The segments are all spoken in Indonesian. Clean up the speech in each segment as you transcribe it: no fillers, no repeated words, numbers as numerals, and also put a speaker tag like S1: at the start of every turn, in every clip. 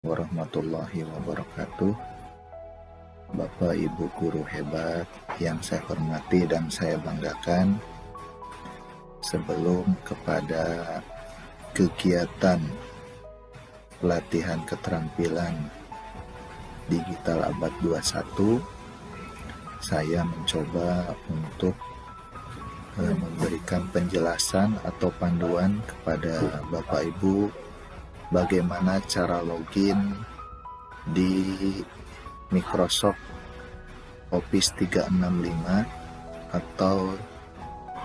S1: Warahmatullahi wabarakatuh. Bapak Ibu guru hebat yang saya hormati dan saya banggakan, sebelum kepada kegiatan pelatihan keterampilan digital abad 21, saya mencoba untuk memberikan penjelasan atau panduan kepada Bapak Ibu bagaimana cara login di Microsoft Office 365 atau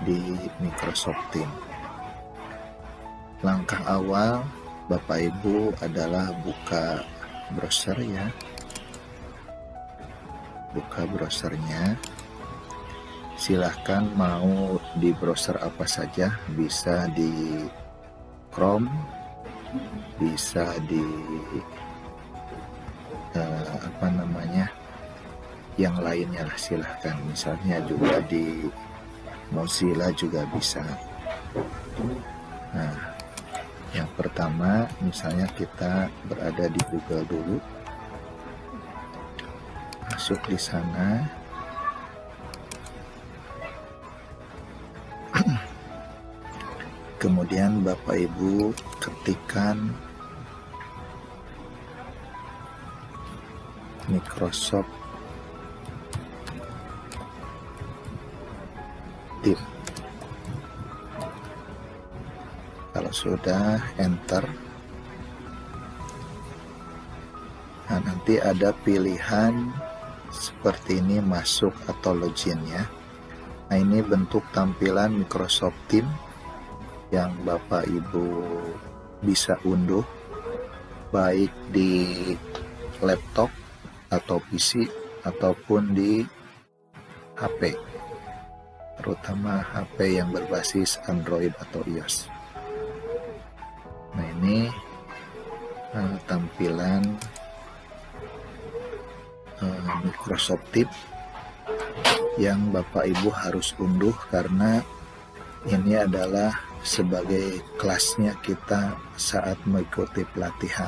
S1: di Microsoft Teams. Langkah awal Bapak Ibu adalah buka browser ya. Buka browsernya. Silahkan mau di browser apa saja, bisa di Chrome, bisa di yang lainnya lah, silahkan. Misalnya juga di Mozilla juga bisa. Nah, yang pertama misalnya kita berada di Google dulu, masuk di sana. Kemudian Bapak Ibu ketikkan Microsoft Teams. Kalau sudah enter, nah nanti ada pilihan seperti ini, masuk atau login ya. Nah, ini bentuk tampilan Microsoft Teams yang Bapak Ibu bisa unduh baik di laptop atau PC ataupun di HP, terutama HP yang berbasis Android atau iOS. Nah, ini tampilan Microsoft Teams yang Bapak Ibu harus unduh, karena ini adalah sebagai kelasnya kita saat mengikuti pelatihan.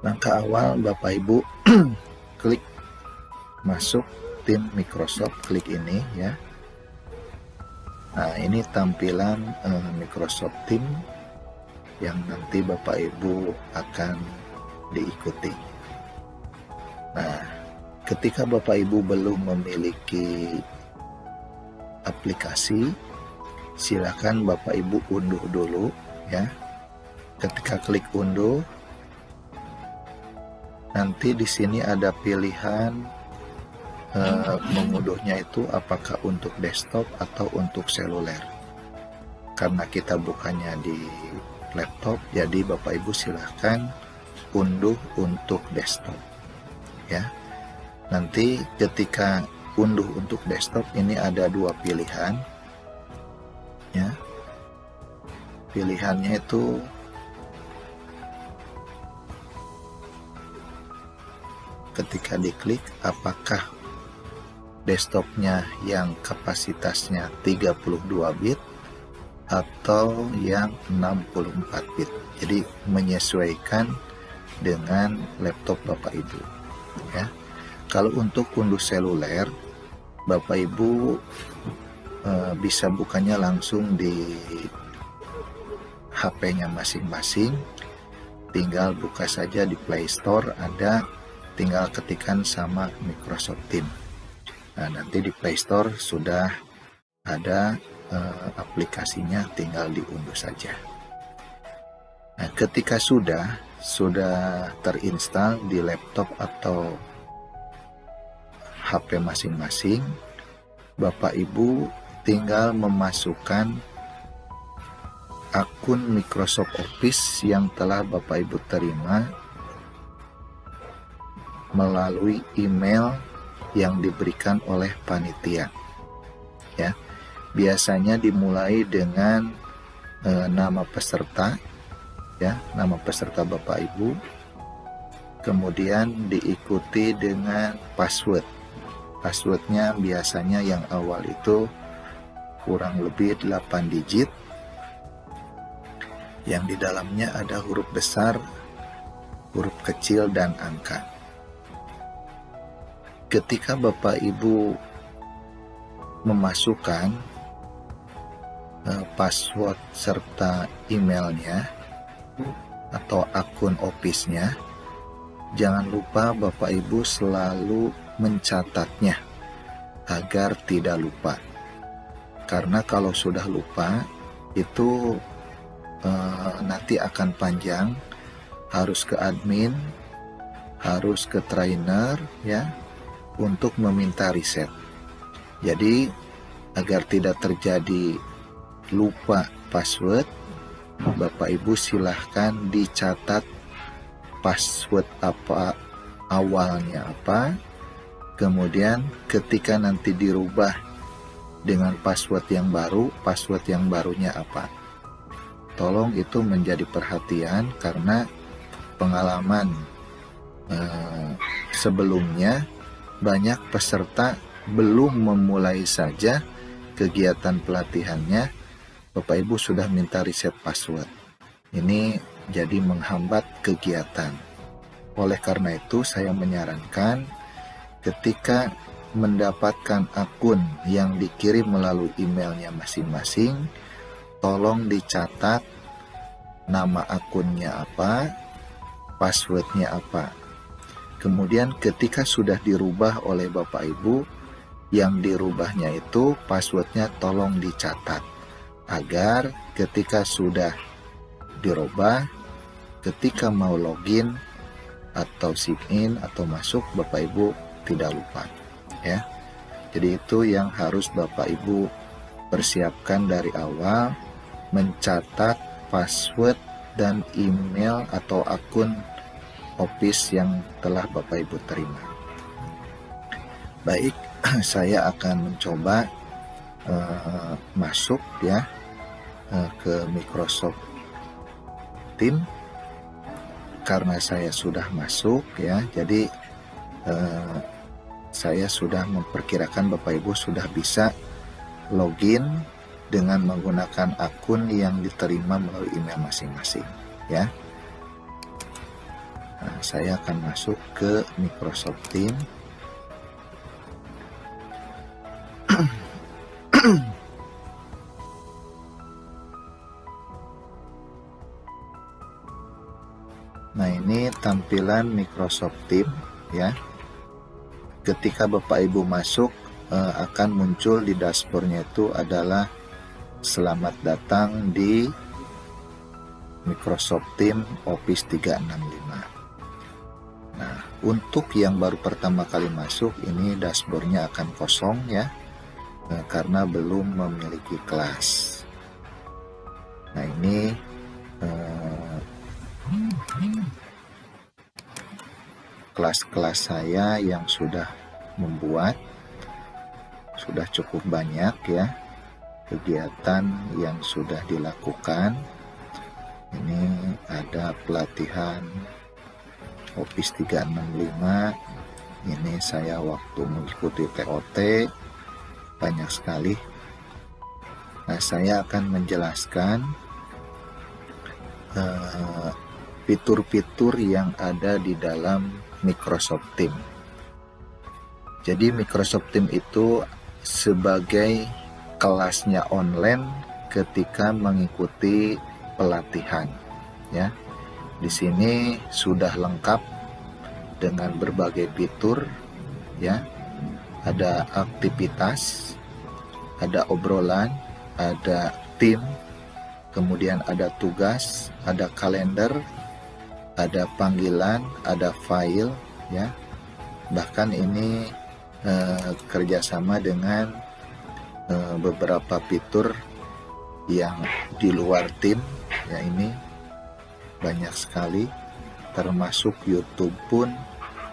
S1: Langkah awal Bapak Ibu klik masuk tim Microsoft, klik ini ya. Nah, ini tampilan Microsoft Teams yang nanti Bapak Ibu akan diikuti. Nah, ketika Bapak Ibu belum memiliki aplikasi, silakan Bapak Ibu unduh dulu ya. Ketika klik unduh, nanti di sini ada pilihan mengunduhnya itu apakah untuk desktop atau untuk seluler. Karena kita bukannya di laptop, jadi Bapak Ibu silahkan unduh untuk desktop ya. Nanti ketika unduh untuk desktop, ini ada dua pilihan ya. Pilihannya itu ketika diklik, apakah desktopnya yang kapasitasnya 32 bit atau yang 64 bit. Jadi menyesuaikan dengan laptop Bapak Ibu ya. Kalau untuk unduh seluler, Bapak Ibu bisa bukanya langsung di HP-nya masing-masing. Tinggal buka saja di Play Store, ada, tinggal ketikkan sama Microsoft Teams. Nah, nanti di Play Store sudah ada aplikasinya, tinggal diunduh saja. Nah, ketika sudah terinstall di laptop atau HP masing-masing, Bapak Ibu tinggal memasukkan akun Microsoft Office yang telah Bapak Ibu terima melalui email yang diberikan oleh panitia ya. Biasanya dimulai dengan nama peserta ya, nama peserta Bapak Ibu, kemudian diikuti dengan password. Passwordnya biasanya yang awal itu kurang lebih 8 digit, yang di dalamnya ada huruf besar, huruf kecil, dan angka. Ketika Bapak Ibu memasukkan password serta emailnya atau akun Office-nya, jangan lupa Bapak Ibu selalu mencatatnya agar tidak lupa. Karena kalau sudah lupa itu nanti akan panjang, harus ke admin, harus ke trainer ya, untuk meminta reset. Jadi agar tidak terjadi lupa password, Bapak Ibu silahkan dicatat password apa, awalnya apa, kemudian ketika nanti dirubah dengan password yang barunya apa. Tolong itu menjadi perhatian, karena pengalaman sebelumnya banyak peserta belum memulai saja kegiatan pelatihannya, Bapak Ibu sudah minta reset password. Ini jadi menghambat kegiatan. Oleh karena itu saya menyarankan ketika mendapatkan akun yang dikirim melalui emailnya masing-masing, tolong dicatat nama akunnya apa, passwordnya apa. Kemudian ketika sudah dirubah oleh Bapak Ibu, yang dirubahnya itu passwordnya tolong dicatat, agar ketika sudah dirubah, ketika mau login atau sign in atau masuk, Bapak Ibu tidak lupa ya. Jadi itu yang harus Bapak Ibu persiapkan dari awal, mencatat password dan email atau akun Office yang telah Bapak Ibu terima. Baik, saya akan mencoba masuk ya ke Microsoft Teams. Karena saya sudah masuk ya, jadi saya sudah memperkirakan Bapak Ibu sudah bisa login dengan menggunakan akun yang diterima melalui email masing-masing ya. Nah, saya akan masuk ke Microsoft Teams. Nah, ini tampilan Microsoft Teams ya. Ketika Bapak Ibu masuk, akan muncul di dashboardnya itu adalah selamat datang di Microsoft Teams Office 365. Nah, untuk yang baru pertama kali masuk, ini dashboardnya akan kosong ya, karena belum memiliki kelas. Nah, ini kelas-kelas saya yang sudah membuat, sudah cukup banyak ya kegiatan yang sudah dilakukan. Ini ada pelatihan Office 365. Ini saya waktu mengikuti TOT banyak sekali. Nah, saya akan menjelaskan fitur-fitur yang ada di dalam Microsoft Teams. Jadi Microsoft Teams itu sebagai kelasnya online ketika mengikuti pelatihan ya. Di sini sudah lengkap dengan berbagai fitur ya. Ada aktivitas, ada obrolan, ada tim, kemudian ada tugas, ada kalender, ada panggilan, ada file ya. Bahkan ini kerjasama dengan beberapa fitur yang di luar tim ya. Ini banyak sekali, termasuk YouTube pun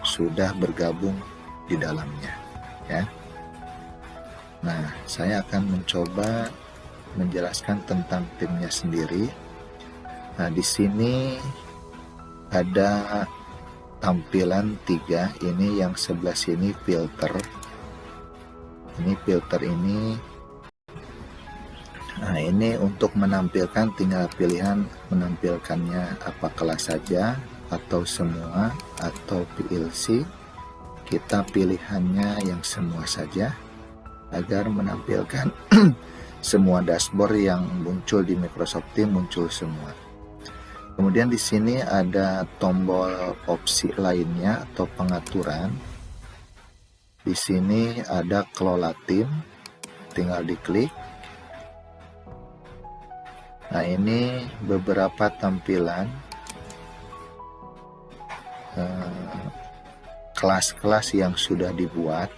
S1: sudah bergabung di dalamnya ya. Nah, saya akan mencoba menjelaskan tentang timnya sendiri. Nah, di sini ada tampilan 3. Ini yang sebelah sini filter. Ini filter ini. Nah, ini untuk menampilkan tinggal pilihan menampilkannya apa kelas saja atau semua atau PLC, kita pilihannya yang semua saja agar menampilkan semua dashboard yang muncul di Microsoft Teams muncul semua. Kemudian di sini ada tombol opsi lainnya atau pengaturan. Di sini ada kelola tim, tinggal diklik. Nah, ini beberapa tampilan kelas-kelas yang sudah dibuat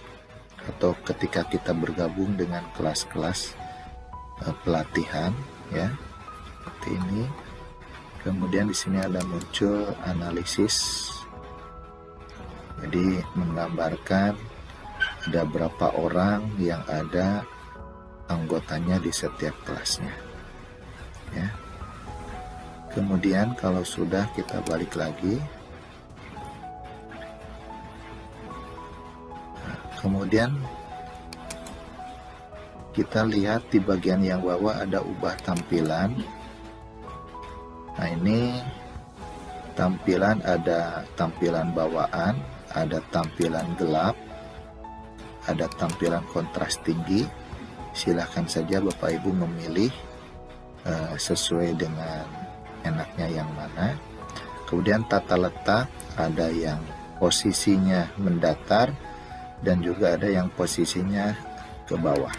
S1: atau ketika kita bergabung dengan kelas-kelas pelatihan, ya, seperti ini. Kemudian di sini ada muncul analisis, jadi menggambarkan ada berapa orang yang ada anggotanya di setiap kelasnya, ya. Kemudian kalau sudah, kita balik lagi. Kemudian kita lihat di bagian yang bawah ada ubah tampilan. Nah, ini tampilan, ada tampilan bawaan, ada tampilan gelap, ada tampilan kontras tinggi. Silahkan saja Bapak Ibu memilih sesuai dengan enaknya yang mana. Kemudian tata letak, ada yang posisinya mendatar dan juga ada yang posisinya ke bawah.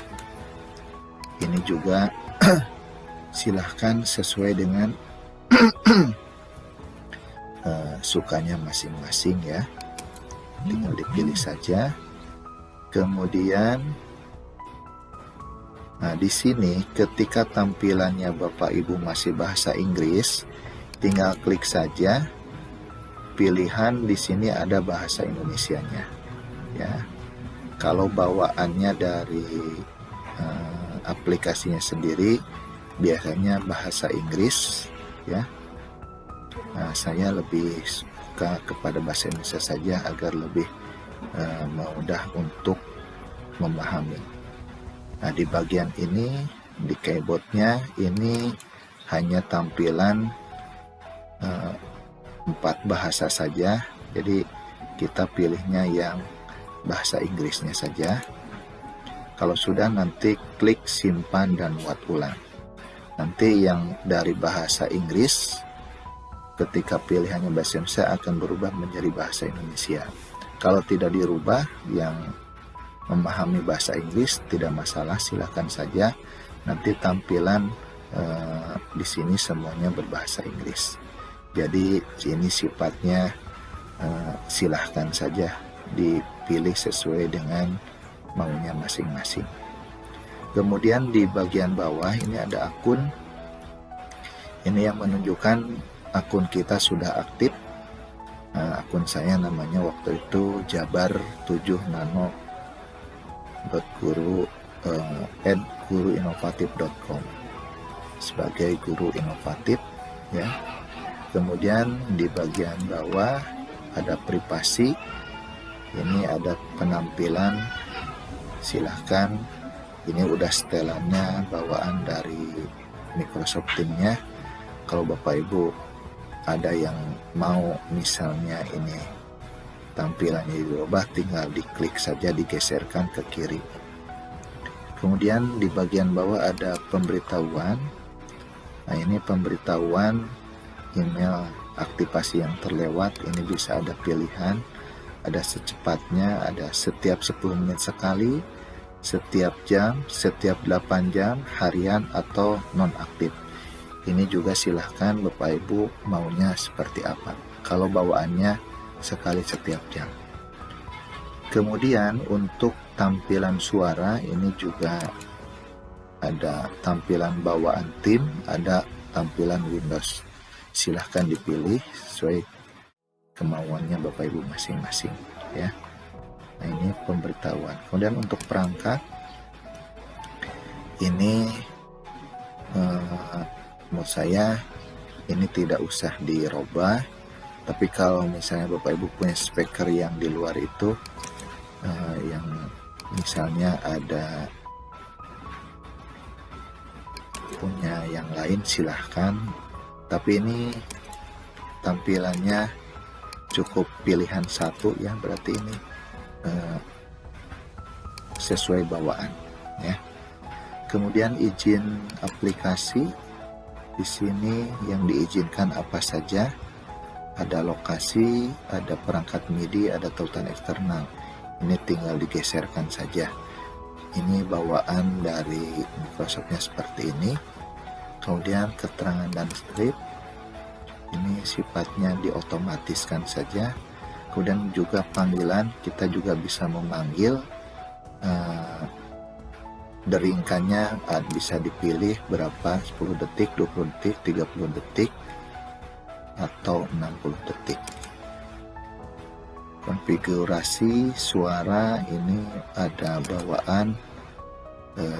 S1: Ini juga silahkan sesuai dengan sukanya masing-masing, ya. Tinggal dipilih saja. Kemudian nah, di sini ketika tampilannya Bapak Ibu masih bahasa Inggris, tinggal klik saja pilihan. Di sini ada bahasa Indonesianya, ya. Kalau bawaannya dari aplikasinya sendiri biasanya bahasa Inggris, ya. Nah, saya lebih suka kepada bahasa Indonesia saja agar lebih mudah untuk memahami. Nah, di bagian ini, di keyboardnya ini hanya tampilan 4 bahasa saja, jadi kita pilihnya yang bahasa Inggrisnya saja. Kalau sudah, nanti klik simpan dan muat ulang. Nanti yang dari bahasa Inggris, ketika pilihannya bahasa Indonesia akan berubah menjadi bahasa Indonesia. Kalau tidak dirubah, yang memahami bahasa Inggris tidak masalah, silakan saja. Nanti tampilan di sini semuanya berbahasa Inggris. Jadi ini sifatnya silahkan saja dipilih sesuai dengan maunya masing-masing. Kemudian di bagian bawah ini ada akun. Ini yang menunjukkan akun kita sudah aktif. Akun saya namanya waktu itu jabar7nano .guru @guruinovatif.com sebagai guru inovatif, ya. Kemudian di bagian bawah ada privasi. Ini ada penampilan, silahkan. Ini udah setelannya bawaan dari Microsoft Teams-nya. Kalau Bapak Ibu ada yang mau misalnya ini tampilannya dirubah, tinggal diklik saja, digeserkan ke kiri. Kemudian di bagian bawah ada pemberitahuan. Nah, ini pemberitahuan email aktivasi yang terlewat. Ini bisa ada pilihan, ada secepatnya, ada setiap 10 menit sekali, setiap jam, setiap 8 jam, harian, atau nonaktif. Ini juga silahkan Bapak Ibu maunya seperti apa. Kalau bawaannya sekali setiap jam. Kemudian untuk tampilan suara, ini juga ada tampilan bawaan tim, ada tampilan Windows. Silahkan dipilih sesuai kemauannya Bapak Ibu masing-masing, ya. Nah, ini pemberitahuan. Kemudian untuk perangkat, ini menurut saya ini tidak usah dirubah. Tapi kalau misalnya Bapak Ibu punya speaker yang di luar itu, yang misalnya ada punya yang lain, silahkan Tapi ini tampilannya cukup pilihan satu ya, berarti ini sesuai bawaan ya. Kemudian izin aplikasi, di sini yang diizinkan apa saja, ada lokasi, ada perangkat MIDI, ada tautan eksternal. Ini tinggal digeserkan saja. Ini bawaan dari Microsoftnya seperti ini. Kemudian keterangan dan script, ini sifatnya diotomatiskan saja. Kemudian juga panggilan, kita juga bisa memanggil, deringkannya bisa dipilih berapa, 10 detik, 20 detik, 30 detik, atau 60 detik. Konfigurasi suara, ini ada bawaan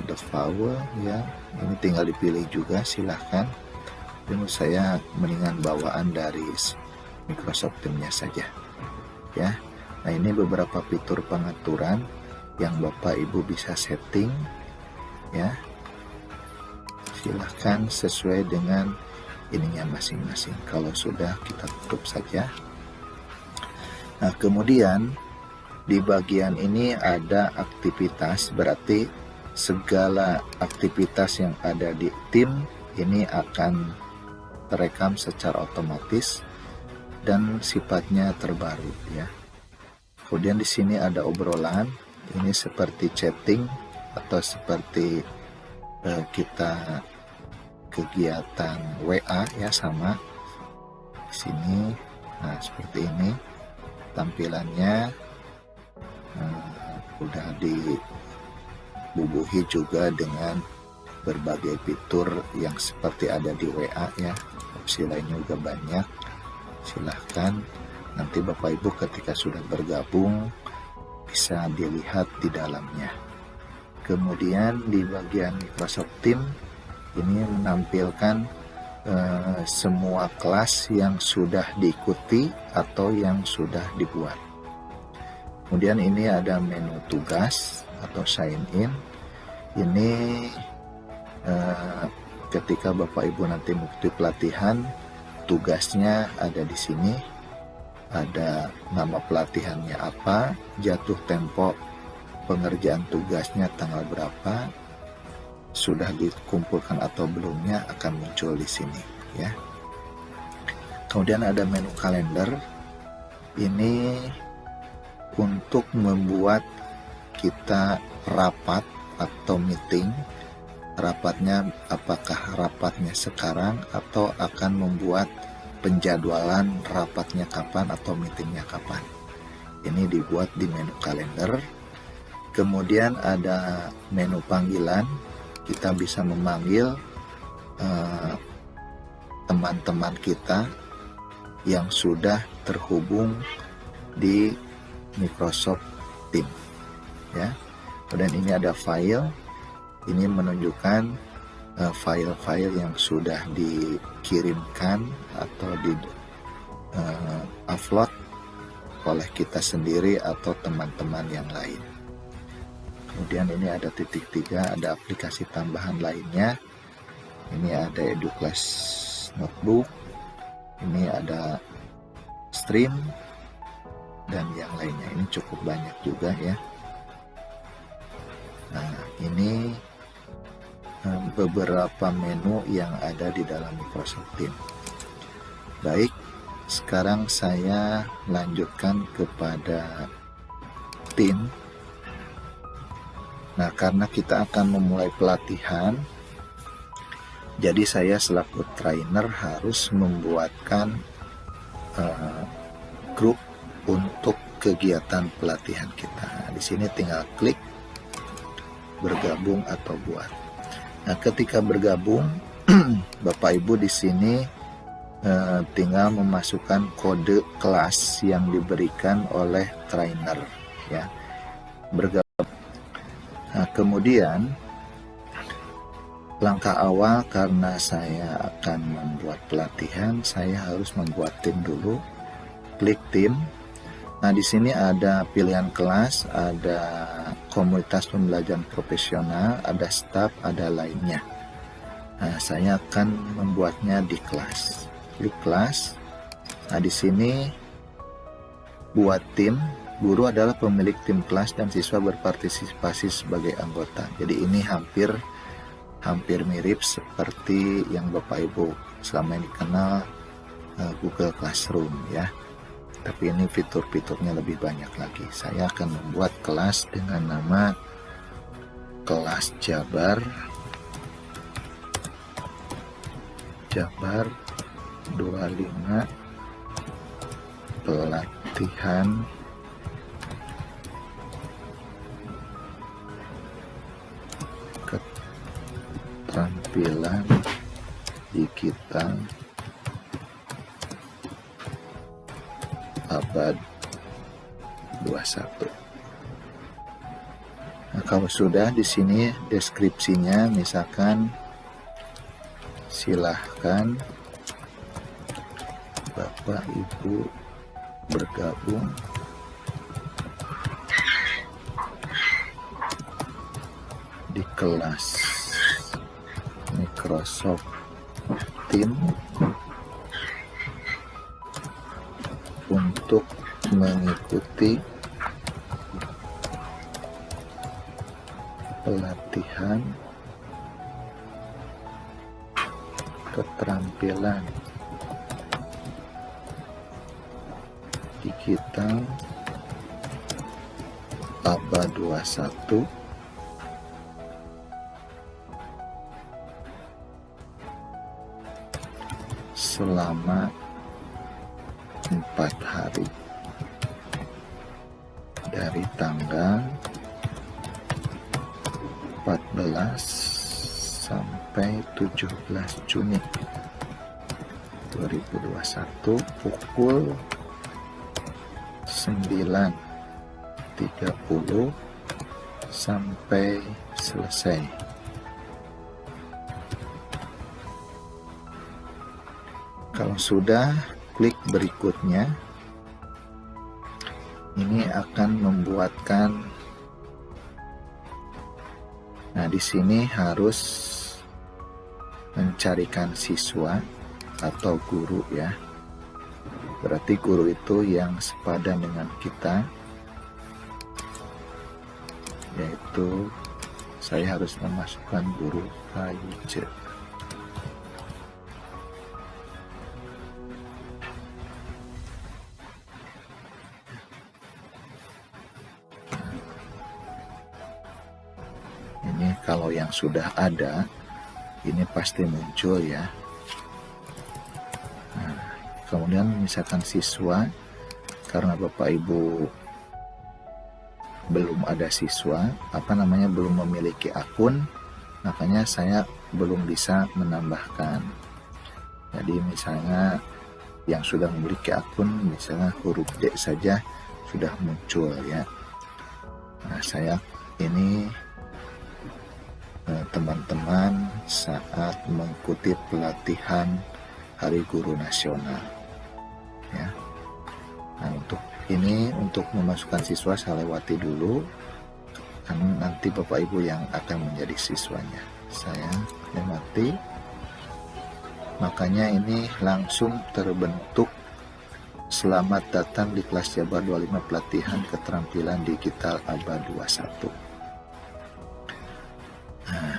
S1: the vowel ya, ini tinggal dipilih juga, silahkan. Menurut saya mendingan bawaan dari Microsoft Teams-nya saja ya. Nah, ini beberapa fitur pengaturan yang Bapak Ibu bisa setting ya, silahkan sesuai dengan ininya masing-masing. Kalau sudah, kita tutup saja. Nah, kemudian di bagian ini ada aktivitas, berarti segala aktivitas yang ada di tim ini akan terekam secara otomatis dan sifatnya terbaru ya. Kemudian di sini ada obrolan, ini seperti chatting atau seperti kita kegiatan WA ya, sama di sini. Nah, seperti ini tampilannya, udah dibubuhi juga dengan berbagai fitur yang seperti ada di WA ya. Opsi lainnya juga banyak, silahkan nanti Bapak Ibu ketika sudah bergabung bisa dilihat di dalamnya. Kemudian di bagian Microsoft Teams ini menampilkan semua kelas yang sudah diikuti atau yang sudah dibuat. Kemudian ini ada menu tugas atau sign in. Ini ketika Bapak Ibu nanti mengikuti pelatihan, tugasnya ada di sini. Ada nama pelatihannya apa, jatuh tempo pengerjaan tugasnya tanggal berapa, sudah dikumpulkan atau belumnya akan muncul di sini ya. Kemudian ada menu kalender. Ini untuk membuat kita rapat atau meeting. Rapatnya apakah rapatnya sekarang atau akan membuat penjadwalan rapatnya kapan atau meetingnya kapan. Ini dibuat di menu kalender. Kemudian ada menu panggilan, kita bisa memanggil teman-teman kita yang sudah terhubung di Microsoft Teams ya. Kemudian ini ada file, ini menunjukkan file-file yang sudah dikirimkan atau di upload oleh kita sendiri atau teman-teman yang lain. Kemudian ini ada titik 3, ada aplikasi tambahan lainnya. Ini ada EduClass Notebook, ini ada Stream, dan yang lainnya. Ini cukup banyak juga ya. Nah, ini beberapa menu yang ada di dalam Microsoft Teams. Baik, sekarang saya lanjutkan kepada tim. Nah, karena kita akan memulai pelatihan, jadi saya selaku trainer harus membuatkan grup untuk kegiatan pelatihan kita. Di sini tinggal klik bergabung atau buat. Nah, ketika bergabung, Bapak Ibu di sini tinggal memasukkan kode kelas yang diberikan oleh trainer ya. Bergabung. Nah, kemudian langkah awal, karena saya akan membuat pelatihan, saya harus membuat tim dulu. Klik tim. Nah, di sini ada pilihan kelas, ada komunitas pembelajaran profesional, ada staff, ada lainnya. Nah, saya akan membuatnya di kelas. Klik kelas. Nah, di sini buat tim. Guru adalah pemilik tim kelas dan siswa berpartisipasi sebagai anggota. Jadi ini hampir mirip seperti yang Bapak Ibu selama ini kenal Google Classroom ya. Tapi ini fitur-fiturnya lebih banyak lagi. Saya akan membuat kelas dengan nama kelas Jabar 25 pelatihan keterampilan digital abad 21. Nah, kalau sudah di sini deskripsinya, misalkan silahkan Bapak Ibu bergabung di kelas Microsoft Teams untuk mengikuti pelatihan keterampilan digital abad 21 selama 4 hari dari tanggal 14 sampai 17 Juni 2021 pukul 9.30 sampai selesai. Kalau sudah, klik berikutnya. Ini akan membuatkan. Nah, di sini harus mencarikan siswa atau guru ya. Berarti guru itu yang sepadan dengan kita, yaitu saya harus memasukkan guru Ayuce. Ini kalau yang sudah ada, ini pasti muncul ya. Kemudian misalkan siswa, karena Bapak Ibu belum ada siswa, belum memiliki akun, makanya saya belum bisa menambahkan. Jadi misalnya yang sudah memiliki akun, misalnya huruf D saja sudah muncul ya. Nah, saya ini teman-teman saat mengikuti pelatihan Hari Guru Nasional ya. Nah, untuk memasukkan siswa saya lewati dulu, kan nanti Bapak Ibu yang akan menjadi siswanya. Saya lewati, makanya ini langsung terbentuk selamat datang di kelas Jabar 25 pelatihan keterampilan digital abad 21. Nah,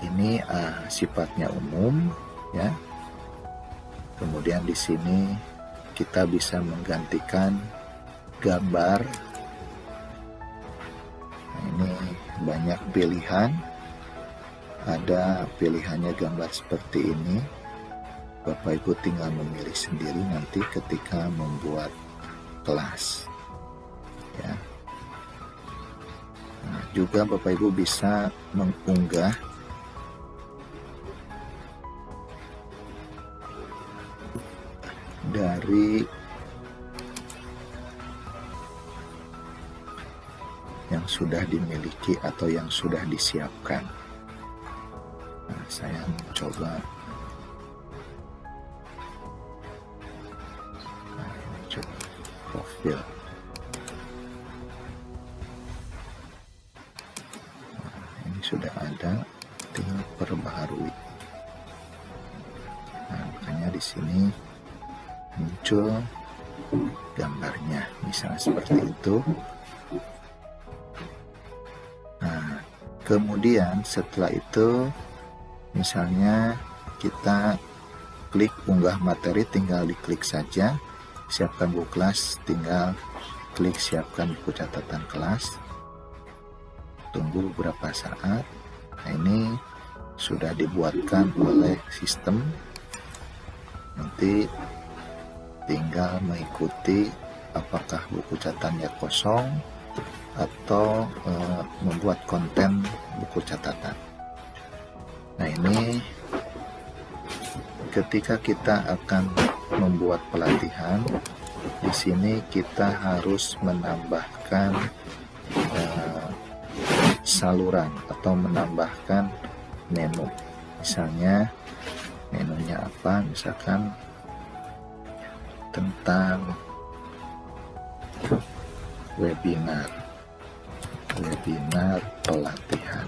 S1: ini sifatnya umum ya. Kemudian di sini kita bisa menggantikan gambar. Nah, ini banyak pilihan. Ada pilihannya gambar seperti ini. Bapak Ibu tinggal memilih sendiri nanti ketika membuat kelas. Ya. Nah, juga Bapak Ibu bisa mengunggah dari yang sudah dimiliki atau yang sudah disiapkan. Nah, saya mencoba profil. Nah, ini sudah ada, tinggal perbaharui. di sini muncul gambarnya, misalnya seperti itu. Nah, kemudian setelah itu misalnya kita klik unggah materi, tinggal diklik saja. Siapkan buku kelas, tinggal klik siapkan buku catatan kelas. Tunggu beberapa saat. Nah, ini sudah dibuatkan oleh sistem. Nanti tinggal mengikuti apakah buku catatannya kosong atau membuat konten buku catatan. Nah, ini ketika kita akan membuat pelatihan, di sini kita harus menambahkan saluran atau menambahkan menu. Misalnya menunya apa? Misalkan tentang webinar pelatihan,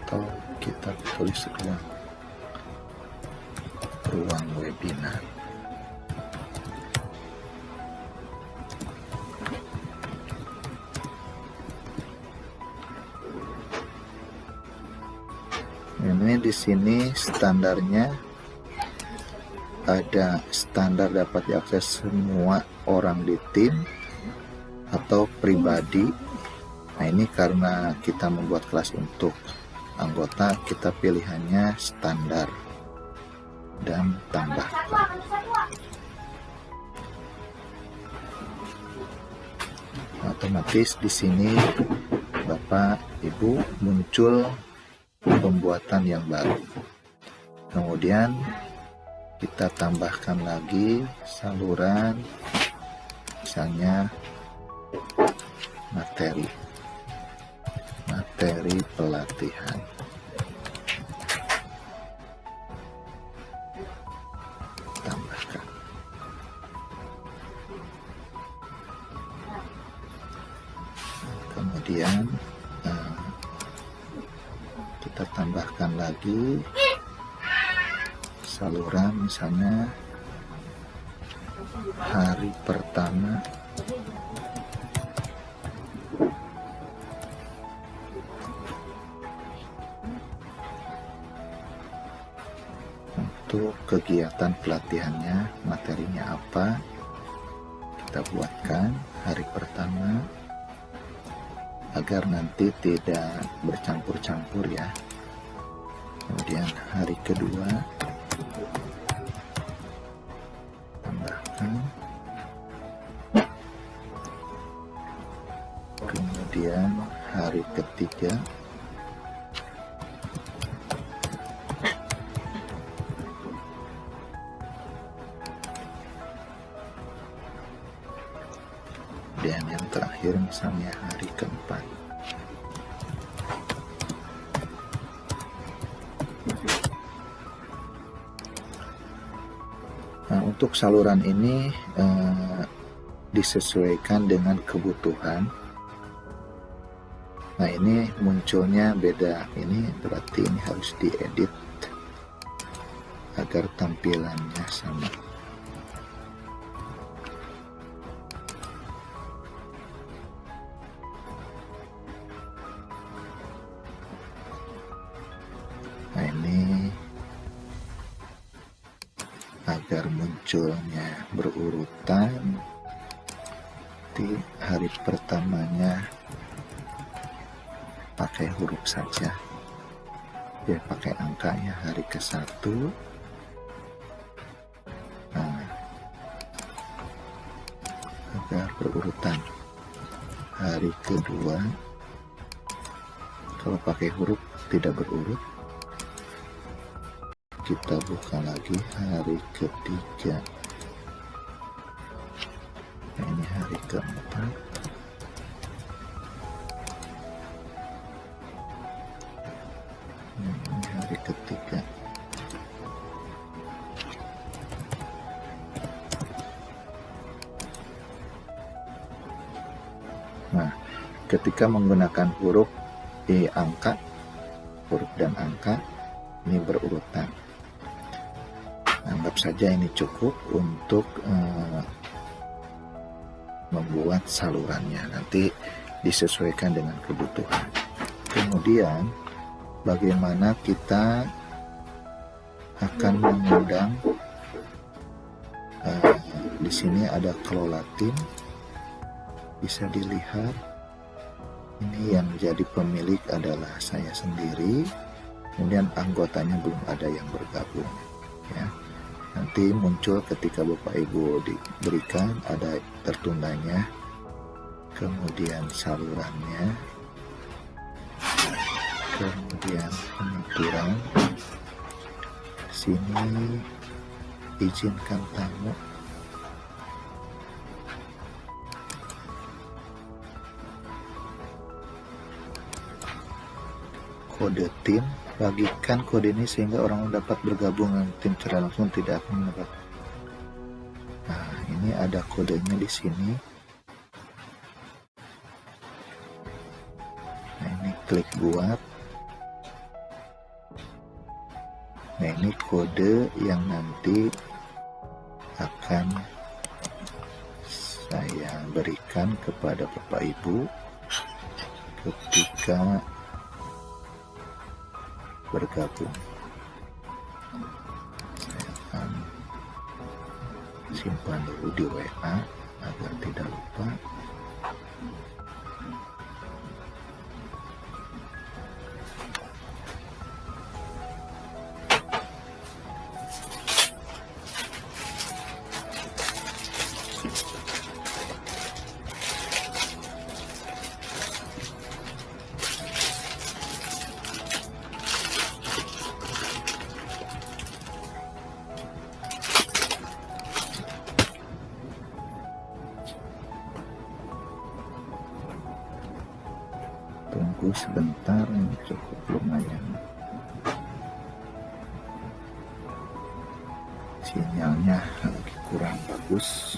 S1: atau kita tulis ruang webinar. Ini di sini standarnya ada standar dapat diakses semua orang di tim atau pribadi. Nah, ini karena kita membuat kelas untuk anggota, kita pilihannya standar dan tambahkan. Otomatis di sini Bapak Ibu muncul pembuatan yang baru. Kemudian kita tambahkan lagi saluran, misalnya materi pelatihan. Tambahkan. Kemudian kita tambahkan lagi saluran, misalnya hari pertama untuk kegiatan pelatihannya, materinya apa, kita buatkan hari pertama agar nanti tidak bercampur-campur ya. Kemudian hari kedua tambahkan, kemudian hari ketiga dan yang terakhir misalnya hari keempat. Nah, untuk saluran ini disesuaikan dengan kebutuhan. Nah, ini munculnya beda, ini berarti ini harus diedit agar tampilannya sama. Nah, ini agar munculnya berurutan, di hari pertamanya pakai huruf saja ya, pakai angka ya, hari ke-1. Nah, agar berurutan. Hari kedua kalau pakai huruf tidak berurut, kita buka lagi hari ketiga. Nah, ini hari keempat. Ini hari ketiga. Nah, ketika menggunakan huruf angka, huruf dan angka, ini berurutan. Anggap saja ini cukup untuk membuat salurannya, nanti disesuaikan dengan kebutuhan. Kemudian bagaimana kita akan mengundang, di sini ada kelola tim, bisa dilihat ini yang jadi pemilik adalah saya sendiri, kemudian anggotanya belum ada yang bergabung ya. Nanti muncul ketika Bapak Ibu diberikan ada tertundanya, kemudian salurannya, kemudian pengaturan. Sini izinkan tamu, kode tim, bagikan kode ini sehingga orang dapat bergabung dengan tim secara langsung, tidak akan mendapat. Nah, ini ada kodenya di sini. Nah, ini klik buat. Nah, ini kode yang nanti akan saya berikan kepada Bapak Ibu ketika bergabung. Saya akan simpan dulu di WA agar tidak lupa. Tunggu sebentar, ini cukup lumayan. Sinyalnya lagi kurang bagus.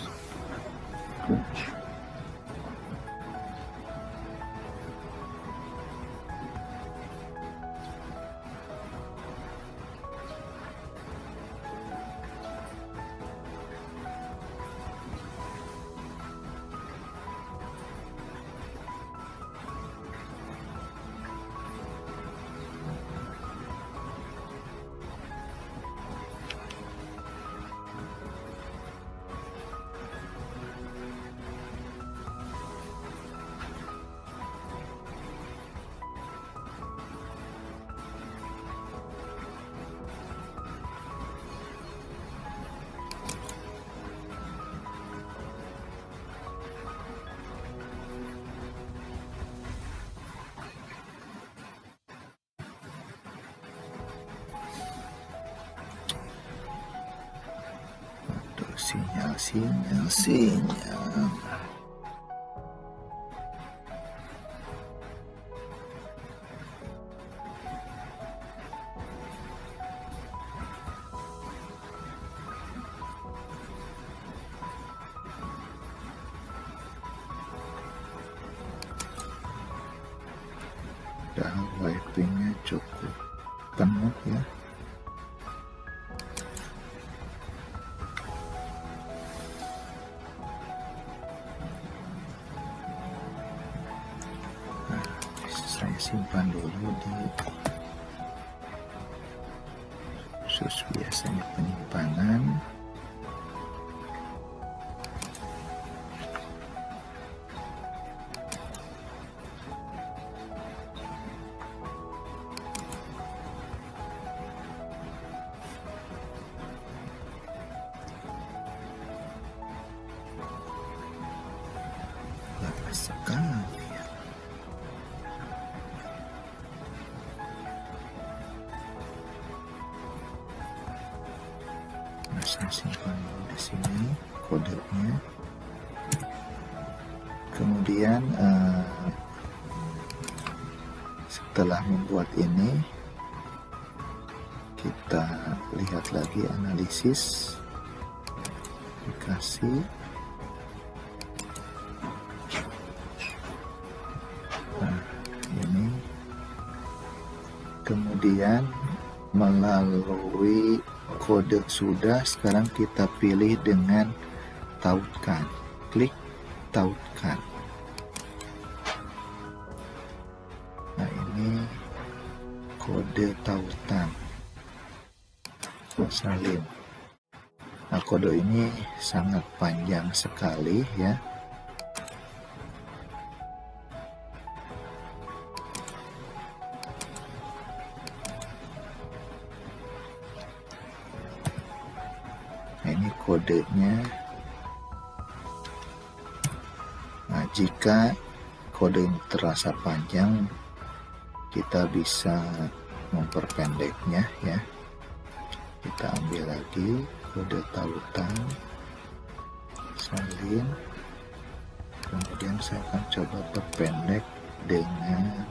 S1: Sinyal. Dan wifi-nya cukup penuh ya. Saya simpan dulu di khusus biasanya penyimpanan. Bagus sekali. Saya simpan di sini kodenya. Kemudian setelah membuat ini, kita lihat lagi analisis aplikasi. Nah, ini kemudian melalui kode sudah. Sekarang kita pilih dengan tautkan, klik tautkan. Nah, ini kode tautan salin. Nah, kode ini sangat panjang sekali ya. Nah, ini kodenya. Nah, jika kode ini terasa panjang, kita bisa memperpendeknya ya. Kita ambil lagi kode tautan salin, kemudian saya akan coba perpendek dengan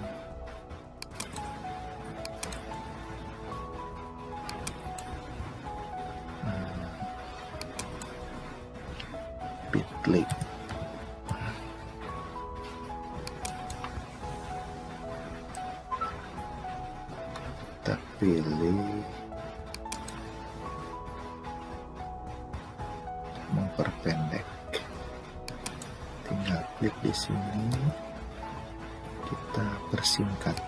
S1: Bitly. Kita pilih memperpendek, tinggal klik di sini, kita persingkat.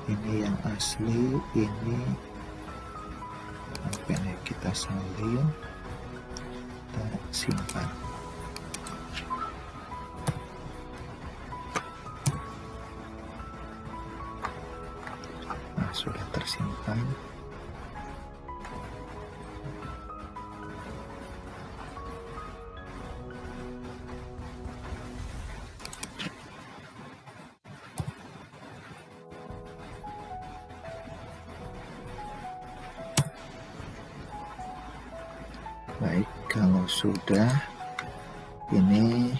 S1: Ini yang asli, ini pendek kita salin, kita simpan. Nah, sudah tersimpan. Baik, kalau sudah, ini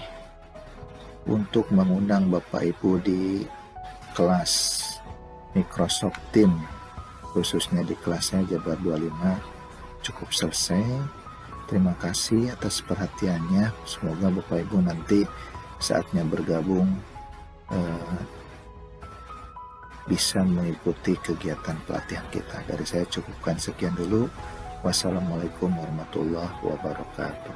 S1: untuk mengundang Bapak Ibu di kelas Microsoft Teams, khususnya di kelasnya Jabar 25, cukup selesai. Terima kasih atas perhatiannya. Semoga Bapak Ibu nanti saatnya bergabung bisa mengikuti kegiatan pelatihan kita. Dari saya cukupkan sekian dulu. Wassalamualaikum warahmatullahi wabarakatuh.